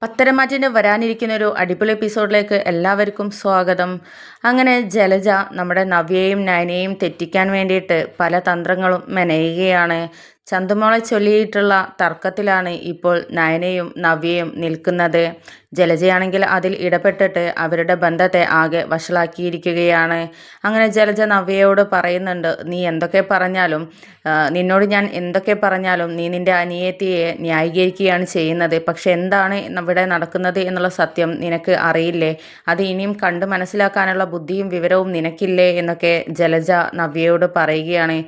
പത്തരമാറ്റിൻ്റെ വരാനിരിക്കുന്ന ഒരു അടിപൊളി എപ്പിസോഡിലേക്ക് എല്ലാവർക്കും സ്വാഗതം. അങ്ങനെ ജലജ നമ്മുടെ നവ്യയെയും നയനയെയും തെറ്റിക്കാൻ വേണ്ടിയിട്ട് പല തന്ത്രങ്ങളും മെനയുകയാണ്. ചന്തുമോളെ ചൊല്ലിയിട്ടുള്ള തർക്കത്തിലാണ് ഇപ്പോൾ നയനയും നവ്യയും നിൽക്കുന്നത്. ജലജയാണെങ്കിൽ അതിൽ ഇടപെട്ടിട്ട് അവരുടെ ബന്ധത്തെ ആകെ വഷളാക്കിയിരിക്കുകയാണ്. അങ്ങനെ ജലജ നവ്യയോട് പറയുന്നുണ്ട്, നീ എന്തൊക്കെ പറഞ്ഞാലും നിന്നോട് ഞാൻ എന്തൊക്കെ പറഞ്ഞാലും നീ നിൻ്റെ അനിയത്തിയെ ന്യായീകരിക്കുകയാണ് ചെയ്യുന്നത്. പക്ഷെ എന്താണ് ഇവിടെ നടക്കുന്നത് എന്നുള്ള സത്യം നിനക്ക് അറിയില്ലേ? അത് ഇനിയും കണ്ട് മനസ്സിലാക്കാനുള്ള ബുദ്ധിയും വിവരവും നിനക്കില്ലേ എന്നൊക്കെ ജലജ നവ്യയോട് പറയുകയാണ്.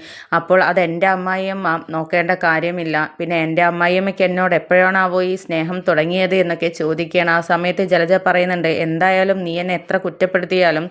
അപ്പോൾ അത് എൻ്റെ അമ്മായിയമ്മ നോക്കേണ്ട കാര്യമില്ല. പിന്നെ എൻ്റെ അമ്മായിയമ്മയ്ക്ക് എന്നോട് എപ്പോഴാണാവോ ഈ സ്നേഹം തുടങ്ങിയത് എന്നൊക്കെ ചോദിക്കുകയാണ്. ആ സമയത്ത് ജലജ പറയുന്നുണ്ട്, എന്തായാലും നീ എന്നെ എത്ര കുറ്റപ്പെടുത്തിയാലും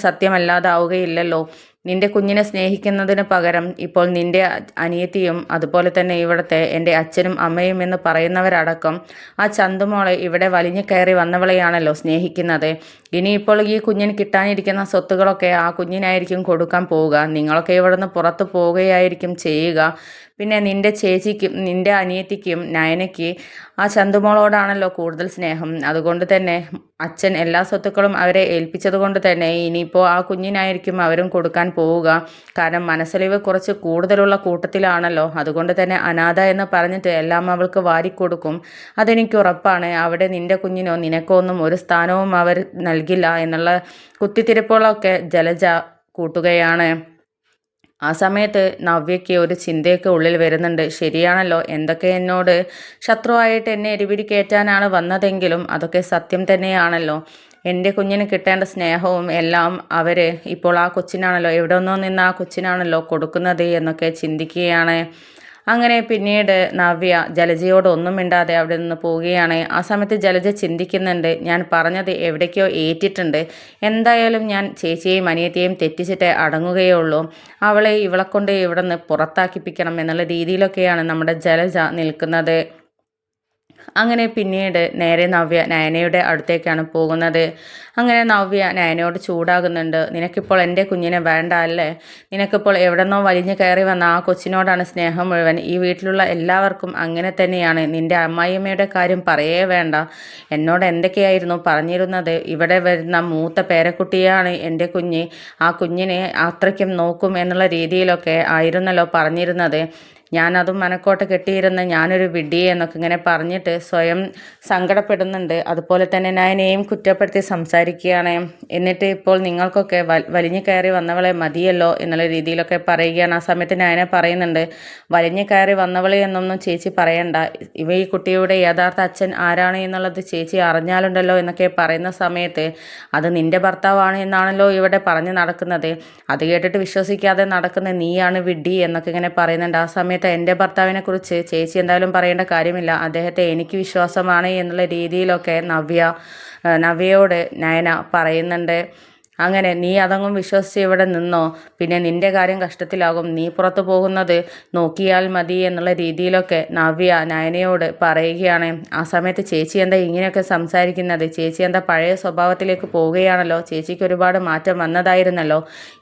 സത്യമല്ലാതാവുകയില്ലല്ലോ. നിന്റെ കുഞ്ഞിനെ സ്നേഹിക്കുന്നതിന് പകരം ഇപ്പോൾ നിന്റെ അനിയത്തിയും അതുപോലെ തന്നെ ഇവിടുത്തെ എൻ്റെ അച്ഛനും അമ്മയും എന്ന് പറയുന്നവരടക്കം ആ ചന്തുമോളെ ഇവിടെ വലിഞ്ഞു കയറി വന്നവളെയാണല്ലോ സ്നേഹിക്കുന്നത്. ഇനിയിപ്പോൾ ഈ കുഞ്ഞിന് കിട്ടാനിരിക്കുന്ന സ്വത്തുകളൊക്കെ ആ കുഞ്ഞിനായിരിക്കും കൊടുക്കാൻ പോവുക. നിങ്ങളൊക്കെ ഇവിടുന്ന് പുറത്തു പോവുകയായിരിക്കും ചെയ്യുക. പിന്നെ നിന്റെ ചേച്ചിക്കും നിന്റെ അനിയത്തിക്കും നയനയ്ക്ക് ആ ചന്തുമോളോടാണല്ലോ കൂടുതൽ സ്നേഹം. അതുകൊണ്ട് തന്നെ അച്ഛൻ എല്ലാ സ്വത്തുക്കളും അവരെ ഏൽപ്പിച്ചത് കൊണ്ട് തന്നെ ഇനിയിപ്പോൾ ആ കുഞ്ഞിനായിരിക്കും അവരും കൊടുക്കാൻ പോവുക. കാരണം മനസ്സലിവ് കുറച്ച് കൂടുതലുള്ള കൂട്ടത്തിലാണല്ലോ. അതുകൊണ്ട് തന്നെ അനാഥ എന്ന് പറഞ്ഞിട്ട് എല്ലാം അവൾക്ക് വാരിക്കൊടുക്കും. അതെനിക്ക് ഉറപ്പാണ്. അവിടെ നിന്റെ കുഞ്ഞിനോ നിനക്കോ ഒന്നും ഒരു സ്ഥാനവും അവർ നൽകില്ല എന്നുള്ള കുത്തിത്തിരിപ്പുകളൊക്കെ ജലജ കൂട്ടുകയാണ്. ആ സമയത്ത് നവ്യയ്ക്ക് ഒരു ചിന്തയൊക്കെ ഉള്ളിൽ വരുന്നുണ്ട്. ശരിയാണല്ലോ, എന്തൊക്കെ എന്നോട് ശത്രുവായിട്ട് എന്നെ എരിപിരി കയറ്റാനാണ് വന്നതെങ്കിലും അതൊക്കെ സത്യം തന്നെയാണല്ലോ. എൻ്റെ കുഞ്ഞിന് കിട്ടേണ്ട സ്നേഹവും എല്ലാം അവർ ഇപ്പോൾ ആ കൊച്ചിനാണല്ലോ, എവിടെ നിന്നോ നിന്ന് ആ കൊച്ചിനാണല്ലോ കൊടുക്കുന്നത് എന്നൊക്കെ ചിന്തിക്കുകയാണ്. അങ്ങനെ പിന്നീട് നവ്യ ജലജയോട് ഒന്നും മിണ്ടാതെ അവിടെ നിന്ന് പോവുകയാണ്. ആ സമയത്ത് ജലജ ചിന്തിക്കുന്നുണ്ട്, ഞാൻ പറഞ്ഞത് എവിടേക്കോ ഏറ്റിട്ടുണ്ട്. എന്തായാലും ഞാൻ ചേച്ചിയെയും അനിയത്തിയെയും തെറ്റിച്ചിട്ടേ അടങ്ങുകയുള്ളൂ. ഇവളെ കൊണ്ട് ഇവിടെ നിന്ന് പുറത്താക്കിപ്പിക്കണം എന്നുള്ള രീതിയിലൊക്കെയാണ് നമ്മുടെ ജലജ നിൽക്കുന്നത്. അങ്ങനെ പിന്നീട് നേരെ നവ്യ നയനയുടെ അടുത്തേക്കാണ് പോകുന്നത്. അങ്ങനെ നവ്യ നയനയോട് ചൂടാകുന്നുണ്ട്, നിനക്കിപ്പോൾ എൻ്റെ കുഞ്ഞിനെ വേണ്ട അല്ലേ? നിനക്കിപ്പോൾ എവിടെന്നോ വലിഞ്ഞു കയറി വന്ന ആ കൊച്ചിനോടാണ് സ്നേഹം മുഴുവൻ. ഈ വീട്ടിലുള്ള എല്ലാവർക്കും അങ്ങനെ തന്നെയാണ്. നിൻ്റെ അമ്മായിയമ്മയുടെ കാര്യം പറയേ വേണ്ട. എന്നോട് എന്തൊക്കെയായിരുന്നു പറഞ്ഞിരുന്നത്? ഇവിടെ വരുന്ന മൂത്ത പേരക്കുട്ടിയാണ് എൻ്റെ കുഞ്ഞ്, ആ കുഞ്ഞിനെ അത്രയ്ക്കും നോക്കും എന്നുള്ള രീതിയിലൊക്കെ ആയിരുന്നല്ലോ പറഞ്ഞിരുന്നത്. ഞാനതും മനക്കോട്ട കെട്ടിയിരുന്ന ഞാനൊരു വിഡ്ഢി എന്നൊക്കെ ഇങ്ങനെ പറഞ്ഞിട്ട് സ്വയം സങ്കടപ്പെടുന്നുണ്ട്. അതുപോലെ തന്നെ നയനെയും കുറ്റപ്പെടുത്തി സംസാരിക്കുകയാണ്. എന്നിട്ട് ഇപ്പോൾ നിങ്ങൾക്കൊക്കെ വലിഞ്ഞു കയറി വന്നവളെ മതിയല്ലോ എന്നുള്ള രീതിയിലൊക്കെ പറയുകയാണ്. ആ സമയത്ത് നയനെ പറയുന്നുണ്ട്, വലിഞ്ഞു കയറി വന്നവളെ എന്നൊന്നും ചേച്ചി പറയണ്ട. ഈ കുട്ടിയുടെ യഥാർത്ഥ അച്ഛൻ ആരാണ് എന്നുള്ളത് ചേച്ചി അറിഞ്ഞാലുണ്ടല്ലോ എന്നൊക്കെ പറയുന്ന സമയത്ത് അത് നിന്റെ ഭർത്താവാണ് എന്നാണല്ലോ ഇവിടെ പറഞ്ഞു നടക്കുന്നത്. അത് കേട്ടിട്ട് വിശ്വസിക്കാതെ നടക്കുന്ന നീയാണ് വിഡ്ഢി എന്നൊക്കെ ഇങ്ങനെ പറയുന്നുണ്ട്. ആ സമയത്ത് എൻ്റെ ഭർത്താവിനെ കുറിച്ച് ചേച്ചി എന്തായാലും പറയേണ്ട കാര്യമില്ല. അദ്ദേഹത്തെ എനിക്ക് വിശ്വാസമാണ് എന്നുള്ള രീതിയിലൊക്കെ നവ്യയോട് നയന പറയുന്നുണ്ട്. അങ്ങനെ നീ അതങ്ങും വിശ്വസിച്ച് ഇവിടെ നിന്നോ, പിന്നെ നിൻ്റെ കാര്യം കഷ്ടത്തിലാകും. നീ പുറത്തു പോകുന്നത് നോക്കിയാൽ മതി എന്നുള്ള രീതിയിലൊക്കെ നവ്യ നയനയോട് പറയുകയാണ്. ആ സമയത്ത് ചേച്ചി എന്താ ഇങ്ങനെയൊക്കെ സംസാരിക്കുന്നത്? ചേച്ചി എന്താ പഴയ സ്വഭാവത്തിലേക്ക് പോവുകയാണല്ലോ? ചേച്ചിക്ക് ഒരുപാട് മാറ്റം വന്നതായിരുന്നല്ലോ.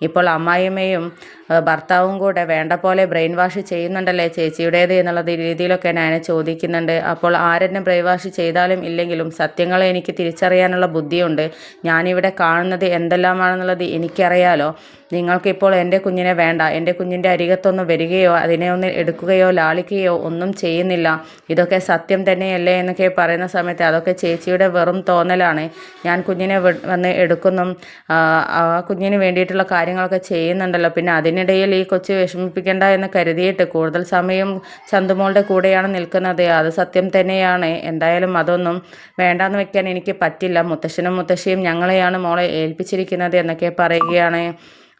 ഇപ്പോൾ അമ്മായിയമ്മയും ഭർത്താവും കൂടെ വേണ്ട പോലെ ബ്രെയിൻ വാഷ് ചെയ്യുന്നുണ്ടല്ലേ ചേച്ചിയുടേത് എന്നുള്ള രീതിയിലൊക്കെ നയന ചോദിക്കുന്നുണ്ട്. അപ്പോൾ ആരെന്നെ ബ്രെയിൻ വാഷ് ചെയ്താലും ഇല്ലെങ്കിലും സത്യങ്ങളെ എനിക്ക് തിരിച്ചറിയാനുള്ള ബുദ്ധിയുണ്ട്. ഞാനിവിടെ കാണുന്നത് എന്തെല്ലാമാണെന്നുള്ളത് എനിക്കറിയാലോ. നിങ്ങൾക്കിപ്പോൾ എൻ്റെ കുഞ്ഞിനെ വേണ്ട. എൻ്റെ കുഞ്ഞിൻ്റെ അരികത്തൊന്ന് വരികയോ അതിനെ ഒന്ന് എടുക്കുകയോ ലാളിക്കുകയോ ഒന്നും ചെയ്യുന്നില്ല. ഇതൊക്കെ സത്യം തന്നെയല്ലേ എന്നൊക്കെ പറയുന്ന സമയത്ത് അതൊക്കെ ചേച്ചിയുടെ വെറും തോന്നലാണ്. ഞാൻ കുഞ്ഞിനെ വന്ന് എടുക്കുന്നു, ആ കുഞ്ഞിന് വേണ്ടിയിട്ടുള്ള കാര്യങ്ങളൊക്കെ ചെയ്യുന്നുണ്ടല്ലോ. പിന്നെ അതിനിടയിൽ ഈ കൊച്ചു വിഷമിപ്പിക്കേണ്ട എന്ന് കരുതിയിട്ട് കൂടുതൽ സമയം ചന്തുമോളുടെ കൂടെയാണ് നിൽക്കുന്നത്. അത് സത്യം തന്നെയാണ്. എന്തായാലും അതൊന്നും വേണ്ടാന്ന് വെക്കാൻ എനിക്ക് പറ്റില്ല. മുത്തശ്ശനും മുത്തശ്ശിയും ഞങ്ങളെയാണ് മോളെ ഏൽപ്പിച്ചിരിക്കുന്നത് എന്നൊക്കെ പറയുകയാണ്.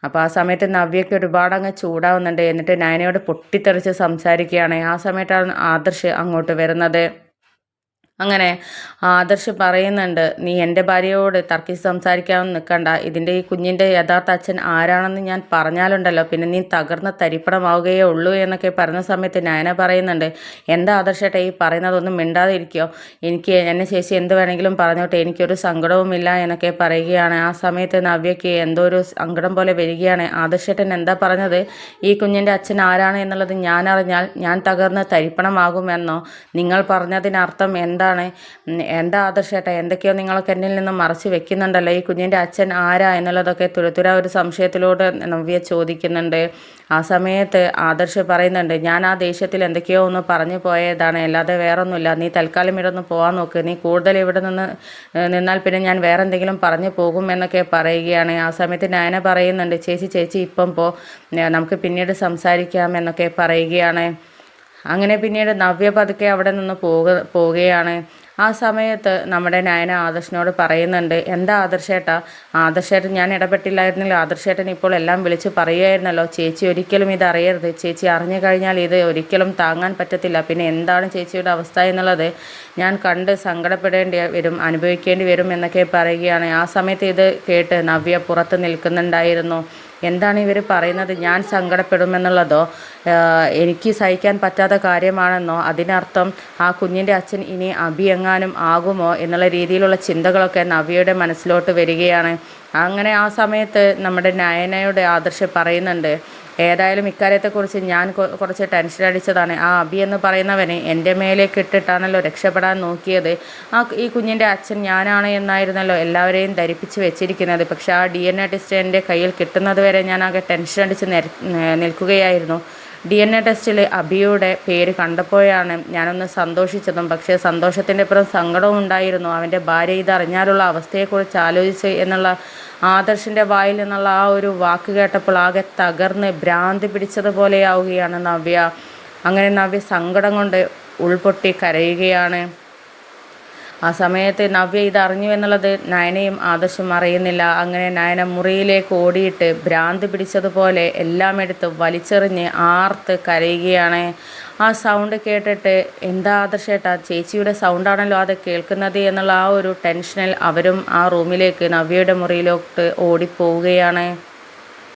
അപ്പോൾ ആ സമയത്ത് നവ്യയ്ക്ക് ഒരുപാട് അങ്ങ് ചൂടാവുന്നുണ്ട്. എന്നിട്ട് നയനയോട് പൊട്ടിത്തെറിച്ച് സംസാരിക്കുകയാണ്. ആ സമയത്താണ് ആദർശ് അങ്ങോട്ട് വരുന്നത്. അങ്ങനെ ആദർശ് പറയുന്നുണ്ട്, നീ എൻ്റെ ഭാര്യയോട് തർക്കിച്ച് സംസാരിക്കാമെന്ന് നിൽക്കണ്ട. ഈ കുഞ്ഞിൻ്റെ യഥാർത്ഥ അച്ഛൻ ആരാണെന്ന് ഞാൻ പറഞ്ഞാലുണ്ടല്ലോ പിന്നെ നീ തകർന്ന് തരിപ്പണമാവുകയേ ഉള്ളൂ എന്നൊക്കെ പറഞ്ഞ സമയത്ത് നയന പറയുന്നുണ്ട്, എന്താ ആദർശേട്ടാ ഈ പറയുന്നതൊന്നും മിണ്ടാതെ ഇരിക്കുമോ? എന്നെ ചേച്ചി എന്ത് വേണമെങ്കിലും പറഞ്ഞോട്ടെ, എനിക്കൊരു സങ്കടവുമില്ല എന്നൊക്കെ പറയുകയാണ്. ആ സമയത്ത് നവ്യയ്ക്ക് എന്തോ ഒരു സങ്കടം പോലെ വരികയാണ്. ആദർശേട്ടൻ എന്താ പറഞ്ഞത്? ഈ കുഞ്ഞിൻ്റെ അച്ഛൻ ആരാണ് എന്നുള്ളത് ഞാൻ അറിഞ്ഞാൽ ഞാൻ തകർന്ന് തരിപ്പണമാകുമെന്നോ? നിങ്ങൾ പറഞ്ഞതിനർത്ഥം എന്താ എന്താ ആദർശേട്ടാ, എന്തൊക്കെയോ നിങ്ങളൊക്കെ എന്നിൽ നിന്ന് മറച്ചു വെക്കുന്നുണ്ടല്ലോ, ഈ കുഞ്ഞിൻ്റെ അച്ഛൻ ആരാ എന്നുള്ളതൊക്കെ തുരുതുര ഒരു സംശയത്തിലൂടെ നവ്യ ചോദിക്കുന്നുണ്ട്. ആ സമയത്ത് ആദർശ് പറയുന്നുണ്ട്, ഞാൻ ആ ദേഷ്യത്തിൽ എന്തൊക്കെയോ ഒന്ന് പറഞ്ഞു പോയതാണ്, അല്ലാതെ വേറൊന്നുമില്ല. നീ തൽക്കാലം ഇവിടെ നിന്ന് പോകാൻ നോക്ക്, നീ കൂടുതൽ ഇവിടെ നിന്നാൽ പിന്നെ ഞാൻ വേറെ എന്തെങ്കിലും പറഞ്ഞു പോകും എന്നൊക്കെ പറയുകയാണ്. ആ സമയത്ത് നയന പറയുന്നുണ്ട്, ചേച്ചി ഇപ്പം നമുക്ക് പിന്നീട് സംസാരിക്കാം എന്നൊക്കെ പറയുകയാണ്. അങ്ങനെ പിന്നീട് നവ്യ പതുക്കെ അവിടെ നിന്ന് പോവുകയാണ്. ആ സമയത്ത് നമ്മുടെ നയന ആദർശനോട് പറയുന്നുണ്ട്, എന്താ ആദർശേട്ടൻ ഞാൻ ഇടപെട്ടില്ലായിരുന്നല്ലോ, ആദർശേട്ടൻ ഇപ്പോൾ എല്ലാം വിളിച്ച് പറയുമായിരുന്നല്ലോ, ചേച്ചി ഒരിക്കലും ഇത് അറിയരുത്, ചേച്ചി അറിഞ്ഞു കഴിഞ്ഞാൽ ഇത് ഒരിക്കലും താങ്ങാൻ പറ്റത്തില്ല, പിന്നെ എന്താണ് ചേച്ചിയുടെ അവസ്ഥ എന്നുള്ളത് ഞാൻ കണ്ട് സങ്കടപ്പെടേണ്ടി വരും, അനുഭവിക്കേണ്ടി വരും എന്നൊക്കെ പറയുകയാണ്. ആ സമയത്ത് ഇത് കേട്ട് നവ്യ പുറത്ത് നിൽക്കുന്നുണ്ടായിരുന്നു. എന്താണ് ഇവർ പറയുന്നത്, ഞാൻ സങ്കടപ്പെടുമെന്നുള്ളതോ, എനിക്ക് സഹിക്കാൻ പറ്റാത്ത കാര്യമാണെന്നോ, അതിനർത്ഥം ആ കുഞ്ഞിൻ്റെ അച്ഛൻ ഇനി അഭിയെങ്ങാനും ആകുമോ എന്നുള്ള രീതിയിലുള്ള ചിന്തകളൊക്കെ നവ്യയുടെ മനസ്സിലോട്ട് വരികയാണ്. അങ്ങനെ ആ സമയത്ത് നമ്മുടെ നയനയുടെ ആദർശം പറയുന്നുണ്ട്, ഏതായാലും ഇക്കാര്യത്തെക്കുറിച്ച് ഞാൻ കുറച്ച് ടെൻഷൻ അടിച്ചതാണ്. ആ അബി എന്ന് പറയുന്നവന് എൻ്റെ മേലേക്ക് ഇട്ടിട്ടാണല്ലോ രക്ഷപ്പെടാൻ നോക്കിയത്. ഈ കുഞ്ഞിൻ്റെ അച്ഛൻ ഞാനാണ് എന്നായിരുന്നല്ലോ എല്ലാവരെയും ധരിപ്പിച്ച് വെച്ചിരിക്കുന്നത്. പക്ഷെ ആ DNA ടെസ്റ്റ് എൻ്റെ കയ്യിൽ കിട്ടുന്നത് വരെ ഞാൻ ആകെ ടെൻഷൻ അടിച്ച് നിൽക്കുകയായിരുന്നു. DNA ടെസ്റ്റിൽ അബിയുടെ പേര് കണ്ടപ്പോഴാണ് ഞാനൊന്ന് സന്തോഷിച്ചതും, പക്ഷേ സന്തോഷത്തിൻ്റെ അപ്പുറം സങ്കടവും ഉണ്ടായിരുന്നു. അവൻ്റെ ഭാര്യ ഇതറിഞ്ഞാലുള്ള അവസ്ഥയെക്കുറിച്ച് ആലോചിച്ച് എന്നുള്ള ആദർശിൻ്റെ വായിൽ നിന്നുള്ള ആ ഒരു വാക്ക് കേട്ടപ്പോൾ ആകെ തകർന്ന് ഭ്രാന്തി പിടിച്ചതുപോലെയാവുകയാണ് നവ്യ. അങ്ങനെ നവ്യ സങ്കടം കൊണ്ട് ഉൾപൊട്ടി കരയുകയാണ്. ആ സമയത്ത് നവ്യ ഇതറിഞ്ഞു എന്നുള്ളത് നയനയും ആദർശും അറിയുന്നില്ല. അങ്ങനെ നയന മുറിയിലേക്ക് ഓടിയിട്ട് ഭ്രാന്ത് പിടിച്ചതുപോലെ എല്ലാം എടുത്ത് വലിച്ചെറിഞ്ഞ് ആർത്ത് കരയുകയാണ്. ആ സൗണ്ട് കേട്ടിട്ട്, എന്താ ആദർശേട്ടാ, ചേച്ചിയുടെ സൗണ്ടാണല്ലോ അത് കേൾക്കുന്നത് എന്നുള്ള ആ ഒരു ടെൻഷനിൽ അവരും ആ റൂമിലേക്ക്, നവ്യയുടെ മുറിയിലോട്ട് ഓടിപ്പോവുകയാണ്.